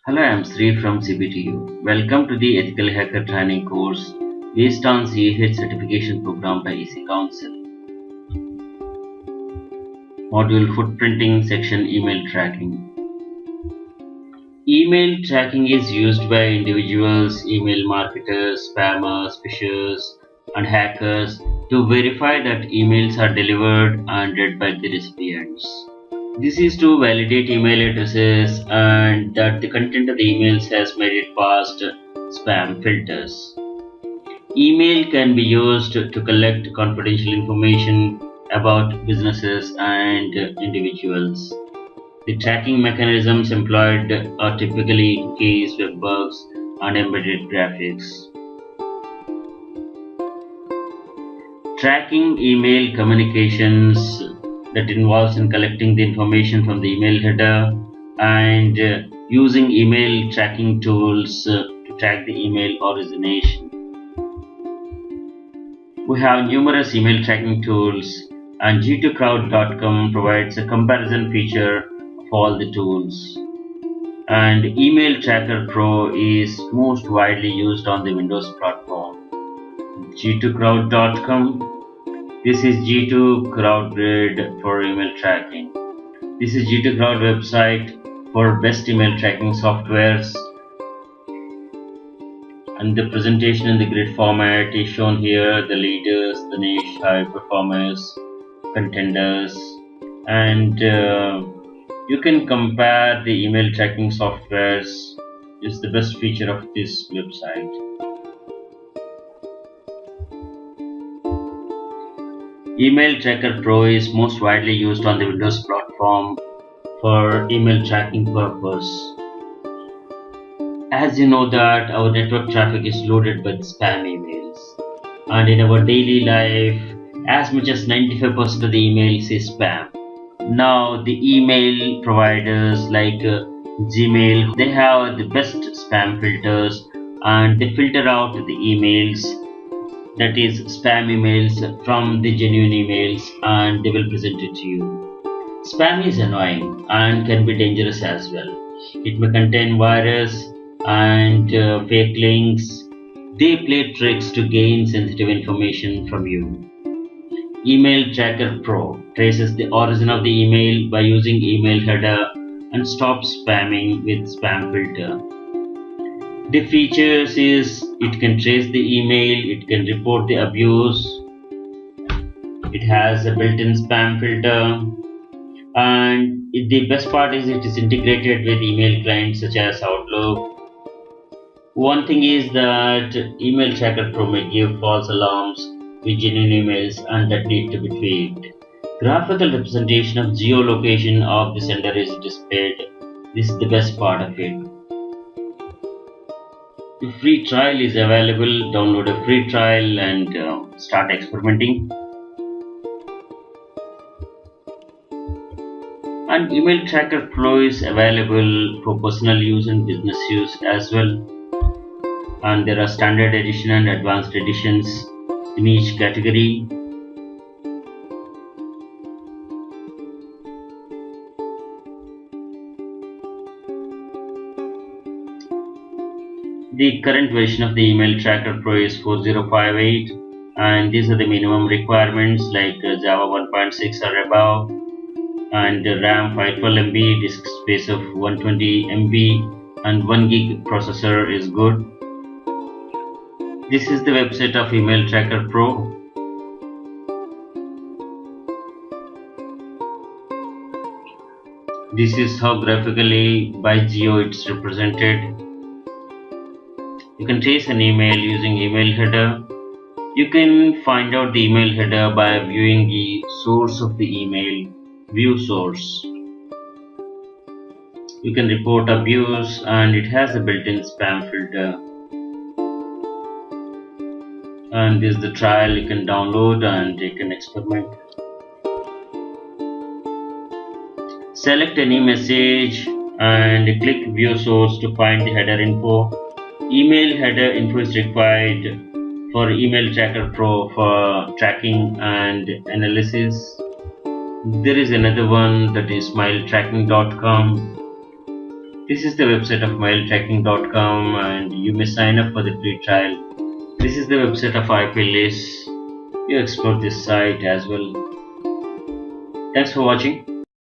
Hello, I'm Sri from CBTU. Welcome to the Ethical Hacker Training course based on CAH certification program by EC Council. Module Footprinting section Email Tracking. Email tracking is used by individuals, email marketers, spammers, phishers, and hackers to verify that emails are delivered and read by the recipients. This is to validate email addresses and that the content of the emails has made it past spam filters. Email can be used to collect confidential information about businesses and individuals. The tracking mechanisms employed are typically cookies, web bugs, and embedded graphics. Tracking email communications that involves in collecting the information from the email header and using email tracking tools to track the email origination. We have numerous email tracking tools, and G2Crowd.com provides a comparison feature of all the tools. And Email Tracker Pro is most widely used on the Windows platform. G2Crowd.com. This is G2 Crowd Grid for email tracking. This is G2 Crowd website for best email tracking softwares. And the presentation in the grid format is shown here: the leaders, the niche, high performers, contenders, and you can compare the email tracking softwares. Is the best feature of this website. Email Tracker Pro is most widely used on the Windows platform for email tracking purpose. As you know that our network traffic is loaded with spam emails, and in our daily life as much as 95% of the emails is spam. Now the email providers like Gmail, they have the best spam filters and they filter out the emails, that is spam emails, from the genuine emails, and they will present it to you. Spam is annoying and can be dangerous as well. It may contain virus and fake links. They play tricks to gain sensitive information from you. Email Tracker Pro traces the origin of the email by using email header and stops spamming with spam filter. The features is it can trace the email, it can report the abuse, it has a built-in spam filter, and the best part is it is integrated with email clients such as Outlook. One thing is that Email Tracker Pro may give false alarms with genuine emails and that need to be tweaked. Graphical representation of geolocation of the sender is displayed. This is the best part of it. The free trial is available. Download a free trial and start experimenting. And Email Tracker Pro is available for personal use and business use as well. And there are standard edition and advanced editions in each category. The current version of the Email Tracker Pro is 4058, and these are the minimum requirements like Java 1.6 or above, and RAM 512 MB, disk space of 120 MB, and 1 gig processor is good. This is the website of Email Tracker Pro. This is how graphically by geo it's represented. You can trace an email using email header. You can find out the email header by viewing the source of the email, view source. You can report abuse and it has a built-in spam filter. And this is the trial you can download and you can experiment. Select any message and click view source to find the header info. Email header info is required for Email Tracker Pro for tracking and analysis. There is another one, that is smiletracking.com. This is the website of mailtracking.com, and you may sign up for the free trial. This is the website of IPLS. You explore this site as well. Thanks for watching.